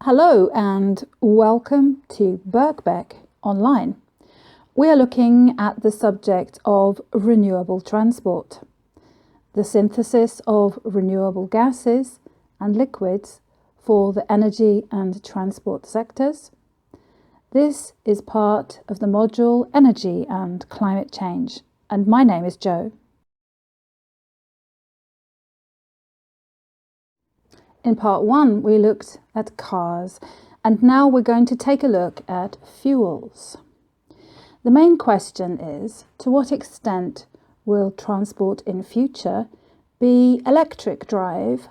Hello and welcome to BIRKBECK online. We are looking at the subject of renewable transport, the synthesis of renewable gases and liquids for the energy and transport sectors. This is part of the module Energy and Climate Change, and my name is Jo. In part 1, we looked at cars, and now we're going to take a look at fuels. The main question is, to what extent will transport in future be electric drive,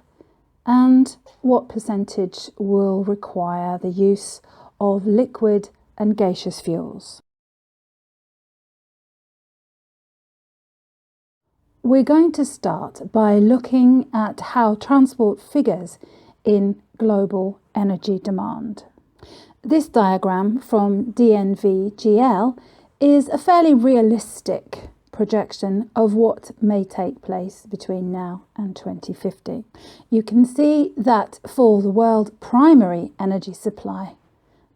and what percentage will require the use of liquid and gaseous fuels? We're going to start by looking at how transport figures in global energy demand. This diagram from DNV-GL is a fairly realistic projection of what may take place between now and 2050. You can see that for the world primary energy supply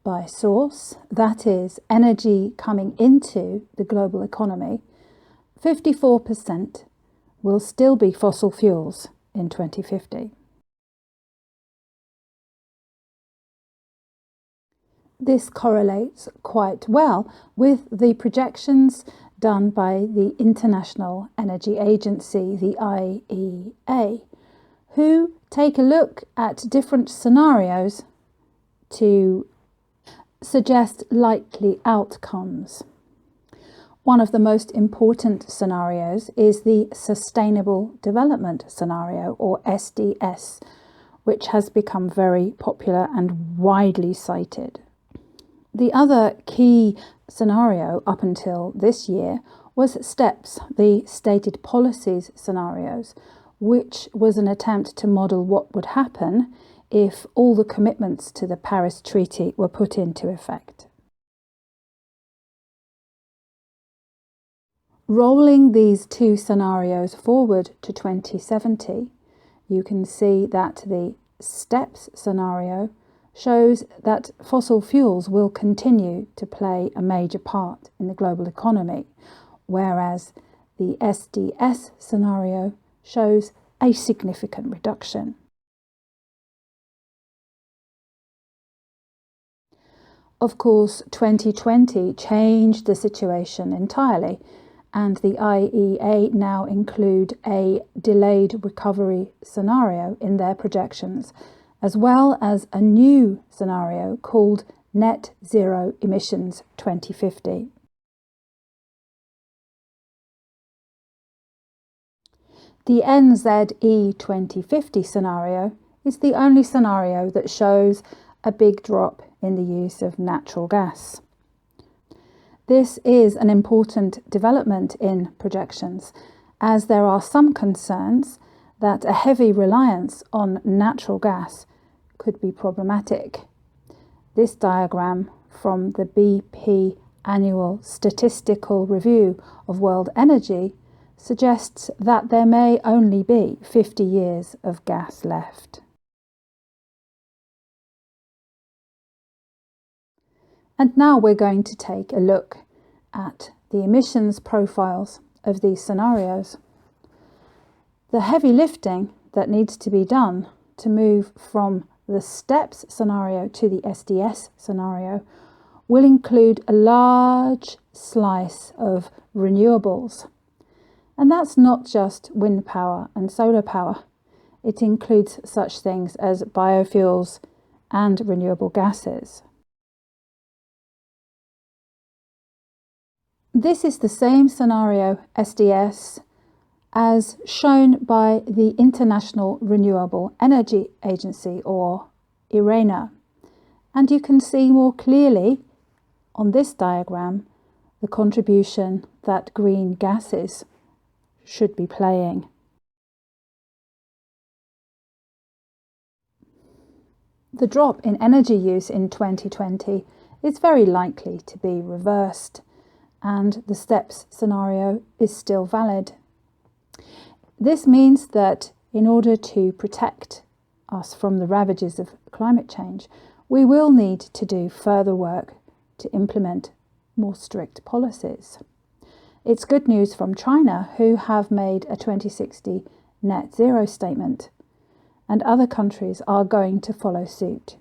by source, that is energy coming into the global economy, 54% will still be fossil fuels in 2050. This correlates quite well with the projections done by the International Energy Agency, the IEA, who take a look at different scenarios to suggest likely outcomes. One of the most important scenarios is the Sustainable Development Scenario, or SDS, which has become very popular and widely cited. The other key scenario up until this year was STEPS, the Stated Policies Scenarios, which was an attempt to model what would happen if all the commitments to the Paris Treaty were put into effect. Rolling these two scenarios forward to 2070, you can see that the STEPS scenario shows that fossil fuels will continue to play a major part in the global economy, whereas the SDS scenario shows a significant reduction. Of course, 2020 changed the situation entirely, and the IEA now include a delayed recovery scenario in their projections, as well as a new scenario called Net Zero Emissions 2050. The NZE 2050 scenario is the only scenario that shows a big drop in the use of natural gas. This is an important development in projections, as there are some concerns that a heavy reliance on natural gas could be problematic. This diagram from the BP Annual Statistical Review of World Energy suggests that there may only be 50 years of gas left. And now we're going to take a look at the emissions profiles of these scenarios. The heavy lifting that needs to be done to move from the STEPS scenario to the SDS scenario will include a large slice of renewables. And that's not just wind power and solar power. It includes such things as biofuels and renewable gases. This is the same scenario, SDS, as shown by the International Renewable Energy Agency, or IRENA. And you can see more clearly on this diagram the contribution that green gases should be playing. The drop in energy use in 2020 is very likely to be reversed, and the STEPS scenario is still valid. This means that in order to protect us from the ravages of climate change, we will need to do further work to implement more strict policies. It's good news from China, who have made a 2060 net zero statement, and other countries are going to follow suit.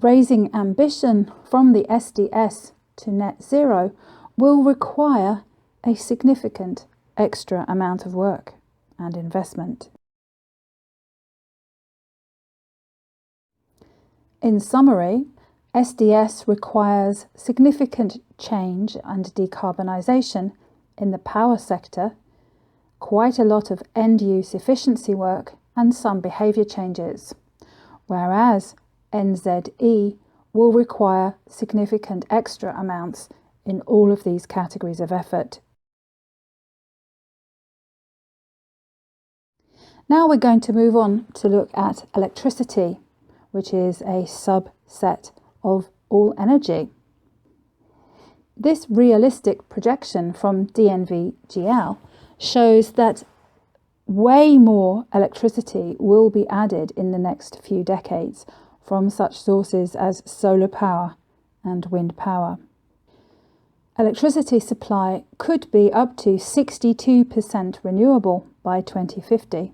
Raising ambition from the SDS to net zero will require a significant extra amount of work and investment. In summary, SDS requires significant change and decarbonisation in the power sector, quite a lot of end-use efficiency work and some behaviour changes, whereas NZE will require significant extra amounts in all of these categories of effort. Now we're going to move on to look at electricity, which is a subset of all energy. This realistic projection from DNV-GL shows that way more electricity will be added in the next few decades from such sources as solar power and wind power. Electricity supply could be up to 62% renewable by 2050.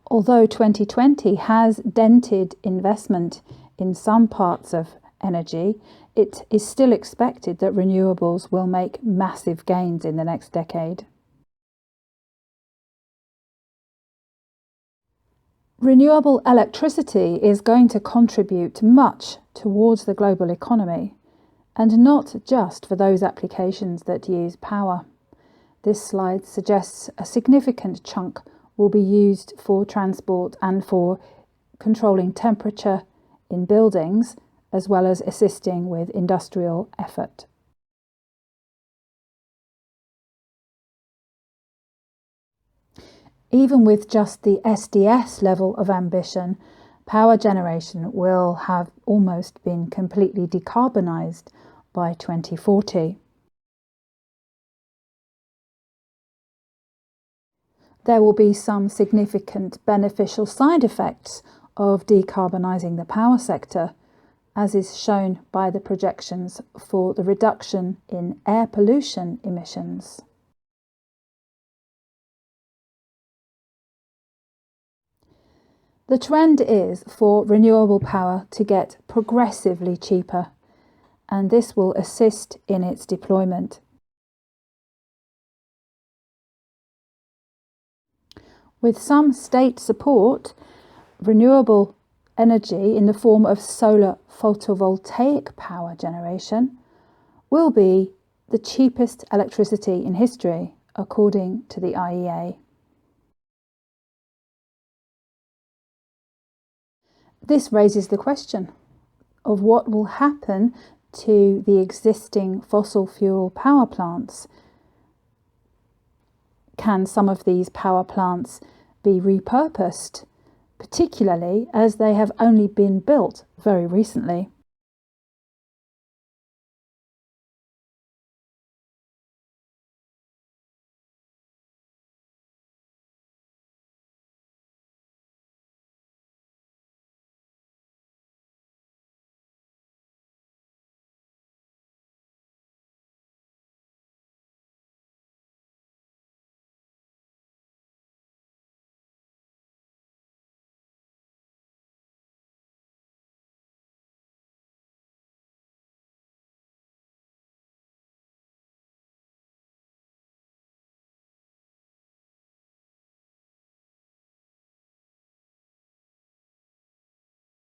Although 2020 has dented investment in some parts of energy, it is still expected that renewables will make massive gains in the next decade. Renewable electricity is going to contribute much towards the global economy, and not just for those applications that use power. This slide suggests a significant chunk will be used for transport and for controlling temperature in buildings, as well as assisting with industrial effort. Even with just the SDS level of ambition, power generation will have almost been completely decarbonised by 2040. There will be some significant beneficial side effects of decarbonising the power sector, as is shown by the projections for the reduction in air pollution emissions. The trend is for renewable power to get progressively cheaper, and this will assist in its deployment. With some state support, renewable energy in the form of solar photovoltaic power generation will be the cheapest electricity in history, according to the IEA. This raises the question of what will happen to the existing fossil fuel power plants. Can some of these power plants be repurposed, particularly as they have only been built very recently?